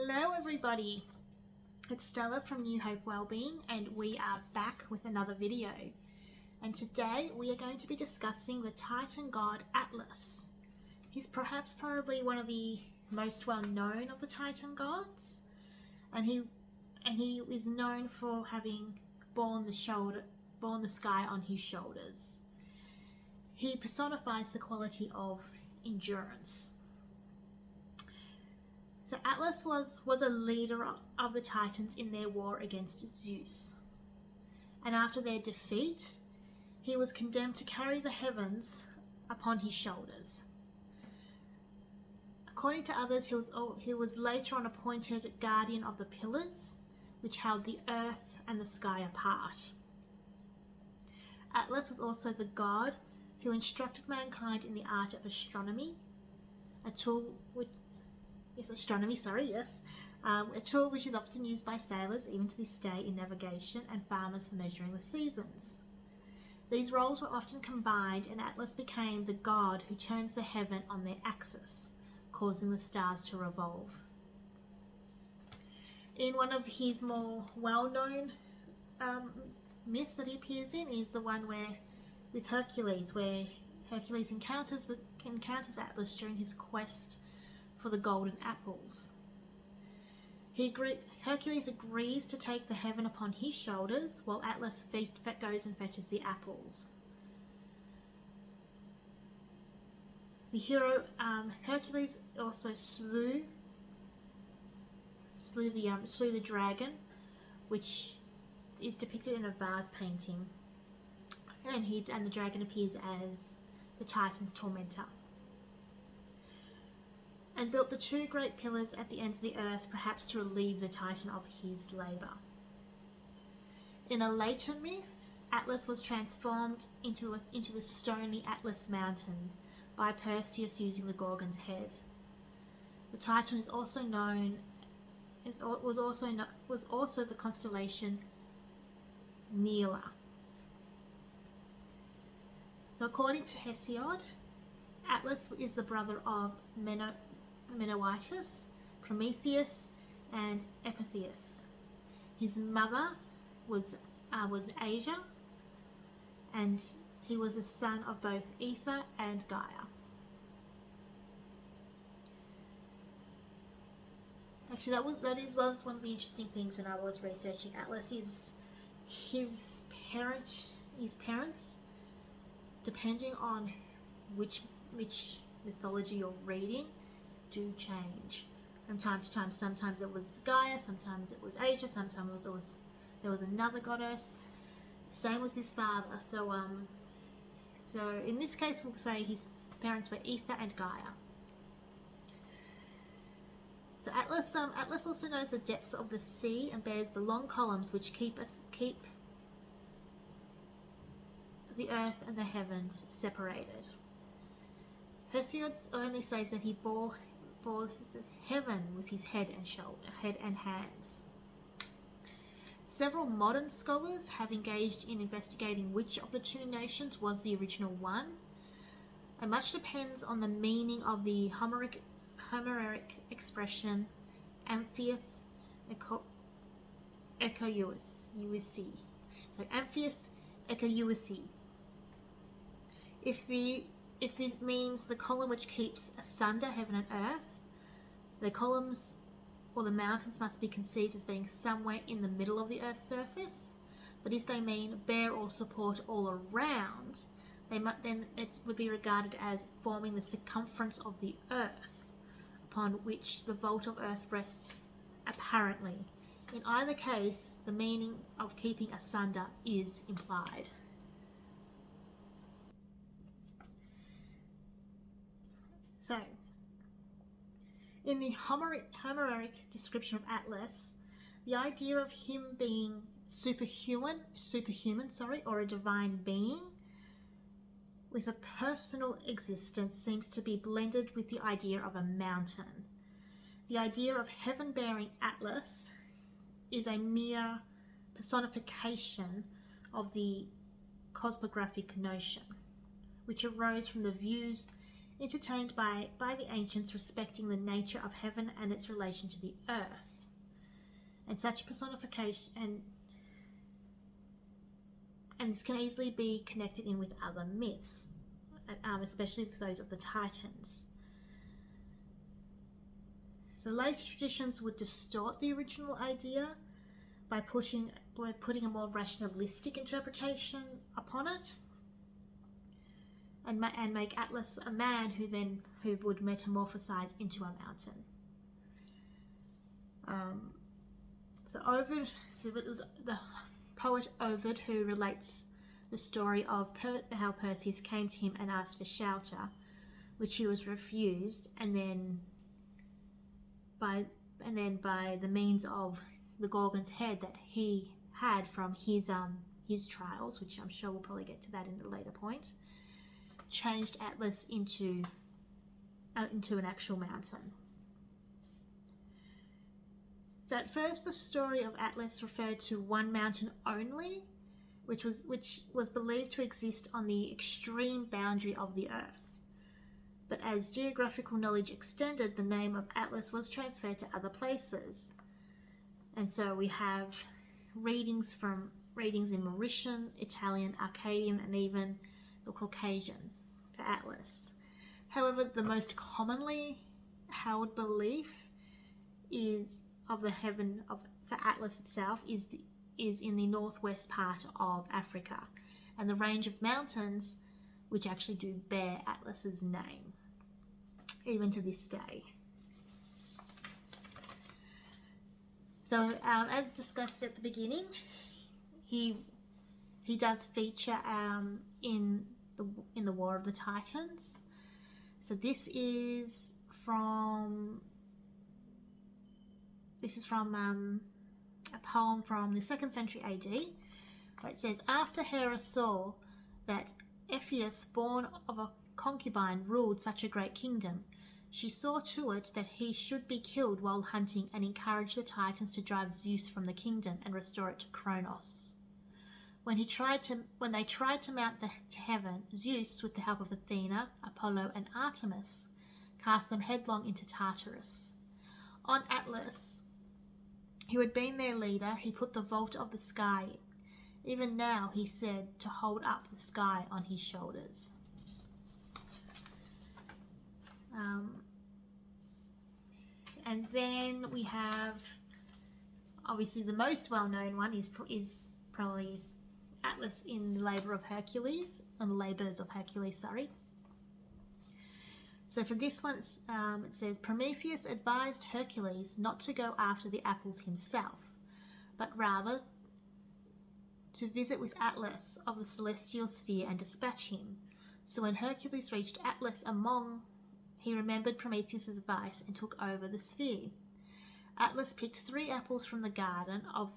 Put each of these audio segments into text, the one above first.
Hello everybody, it's Stella from New Hope Wellbeing and we are back with another video. And today we are going to be discussing the Titan god Atlas. He's probably one of the most well known of the Titan gods, and he is known for having borne the sky on his shoulders. He personifies the quality of endurance. So Atlas was a leader of the Titans in their war against Zeus. And after their defeat, he was condemned to carry the heavens upon his shoulders. According to others, he was later on appointed guardian of the pillars, which held the earth and the sky apart. Atlas was also the god who instructed mankind in the art of astronomy, a tool which is often used by sailors even to this day in navigation and farmers for measuring the seasons. These roles were often combined, and Atlas became the god who turns the heaven on their axis, causing the stars to revolve. In one of his more well-known myths that he appears in is the one with Hercules, where Hercules encounters Atlas during his quest for the golden apples. Hercules agrees to take the heaven upon his shoulders, while Atlas goes and fetches the apples. The hero Hercules also slew the dragon, which is depicted in a vase painting, and the dragon appears as the Titan's tormentor. And built the two great pillars at the ends of the earth, perhaps to relieve the Titan of his labour. In a later myth, Atlas was transformed into the stony Atlas mountain by Perseus using the Gorgon's head. The Titan was also the constellation Nila. So according to Hesiod, Atlas is the brother of Menawaitis, Prometheus, and Epitheus. His mother was Asia, and he was a son of both Aether and Gaia. Actually, that was one of the interesting things when I was researching Atlas. Is his parents, depending on which mythology you're reading, do change from time to time. Sometimes it was Gaia, sometimes it was Asia, sometimes there was another goddess. Same was his father. So in this case, we'll say his parents were Aether and Gaia. So Atlas also knows the depths of the sea and bears the long columns which keep the earth and the heavens separated. Hesiod only says that he bore heaven with his head and hands. Several modern scholars have engaged in investigating which of the two nations was the original one, and much depends on the meaning of the Homeric expression Amphius Echoeusi. So Amphius Echoeusi. If it means the column which keeps asunder heaven and earth, the columns or the mountains must be conceived as being somewhere in the middle of the earth's surface. But if they mean bear or support all around, then it would be regarded as forming the circumference of the earth, upon which the vault of earth rests apparently. In either case, the meaning of keeping asunder is implied. So, in the Homeric description of Atlas, the idea of him being superhuman, or a divine being with a personal existence seems to be blended with the idea of a mountain. The idea of heaven-bearing Atlas is a mere personification of the cosmographic notion, which arose from the views entertained by the ancients respecting the nature of heaven and its relation to the earth. And such personification and this can easily be connected in with other myths, especially with those of the Titans. So later traditions would distort the original idea by putting a more rationalistic interpretation upon it, and make Atlas a man who would metamorphosize into a mountain. It was the poet Ovid who relates the story of how Perseus came to him and asked for shelter, which he was refused, and then by the means of the Gorgon's head that he had from his trials, which I'm sure we'll probably get to that in a later point, changed Atlas into an actual mountain. So at first the story of Atlas referred to one mountain only, which was believed to exist on the extreme boundary of the earth. But as geographical knowledge extended, the name of Atlas was transferred to other places. And so we have readings in Mauritian, Italian, Akkadian, and even the Caucasian for Atlas. However, the most commonly held belief for Atlas itself is in the northwest part of Africa, and the range of mountains which actually do bear Atlas's name, even to this day. So, as discussed at the beginning, he does feature in the War of the Titans. So this is from a poem from the 2nd century AD, where it says, "After Hera saw that Epheus, born of a concubine, ruled such a great kingdom, she saw to it that he should be killed while hunting, and encouraged the Titans to drive Zeus from the kingdom and restore it to Kronos. When they tried to mount to heaven, Zeus, with the help of Athena, Apollo, and Artemis, cast them headlong into Tartarus. On Atlas, who had been their leader, he put the vault of the sky. Even now, he said, to hold up the sky on his shoulders." And then we have, obviously, the most well-known one is probably Atlas in the Labors of Hercules. So for this one, it says, "Prometheus advised Hercules not to go after the apples himself, but rather to visit with Atlas of the celestial sphere and dispatch him. So when Hercules reached Atlas he remembered Prometheus' advice and took over the sphere. Atlas picked 3 apples from the garden of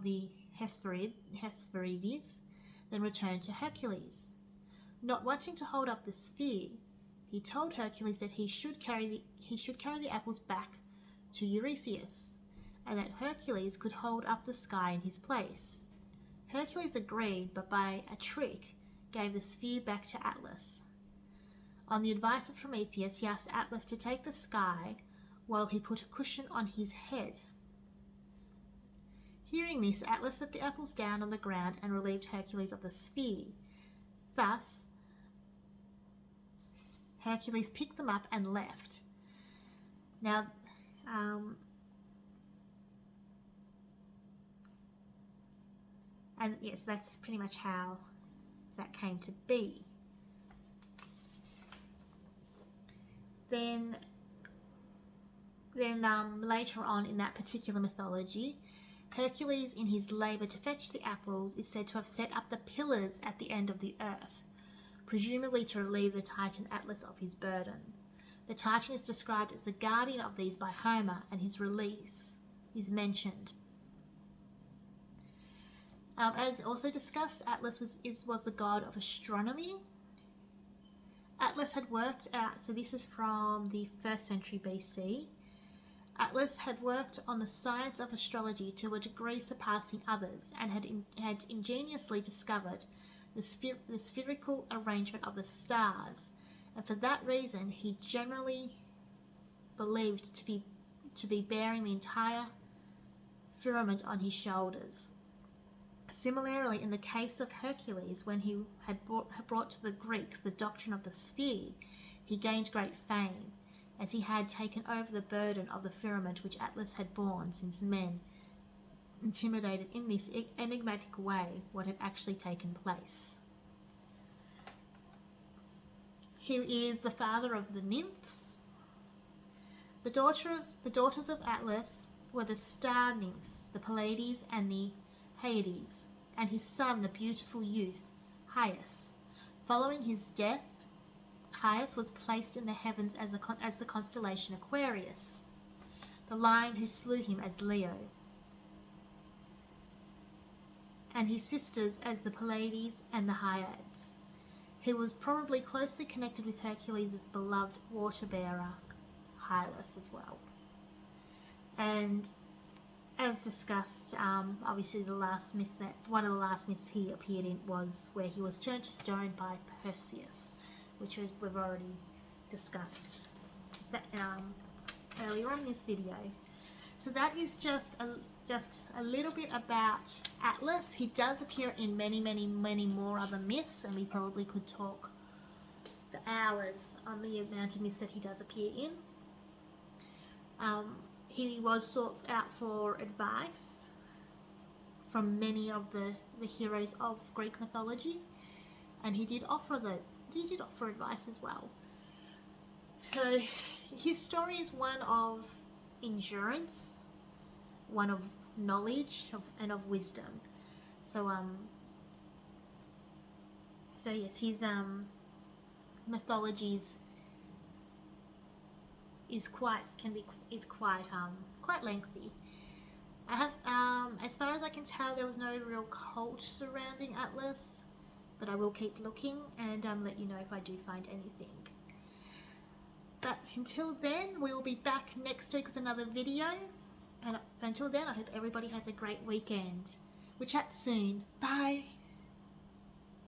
the Hesperides, then returned to Hercules. Not wanting to hold up the sphere, he told Hercules that he should carry the apples back to Eurystheus, and that Hercules could hold up the sky in his place. Hercules agreed, but by a trick gave the sphere back to Atlas. On the advice of Prometheus, he asked Atlas to take the sky while he put a cushion on his head. Hearing this, Atlas set the apples down on the ground and relieved Hercules of the sphere. Thus, Hercules picked them up and left. Now, and yes, that's pretty much how that came to be. Then later on in that particular mythology, Hercules, in his labour to fetch the apples, is said to have set up the pillars at the end of the earth, presumably to relieve the Titan Atlas of his burden. The Titan is described as the guardian of these by Homer, and his release is mentioned. As also discussed, Atlas was the god of astronomy. Atlas had worked out, so this is from the 1st century BC. Atlas had worked on the science of astrology to a degree surpassing others, and had ingeniously discovered the spherical arrangement of the stars, and for that reason he generally believed to be bearing the entire firmament on his shoulders. Similarly, in the case of Hercules, when he had brought to the Greeks the doctrine of the sphere, he gained great fame, as he had taken over the burden of the firmament which Atlas had borne, since men intimidated in this enigmatic way what had actually taken place. He is the father of the nymphs. The daughters of Atlas were the star nymphs, the Pleiades and the Hyades, and his son, the beautiful youth, Hyas. Following his death, Hyas was placed in the heavens as the constellation Aquarius, the lion who slew him as Leo, and his sisters as the Pleiades and the Hyades. He was probably closely connected with Hercules' beloved water-bearer, Hylas, as well. And as discussed, obviously one of the last myths he appeared in was where he was turned to stone by Perseus, which we've already discussed earlier on in this video. So that is just a little bit about Atlas. He does appear in many more other myths, and we probably could talk for hours on the amount of myths that he does appear in. He was sought out for advice from many of the heroes of Greek mythology, and he did offer advice as well. So his story is one of endurance, one of knowledge, and of wisdom. So yes, his mythologies is quite lengthy. I have as far as I can tell, there was no real cult surrounding Atlas, but I will keep looking and let you know if I do find anything. But until then, we will be back next week with another video, and until then, I hope everybody has a great weekend. We'll chat soon. Bye.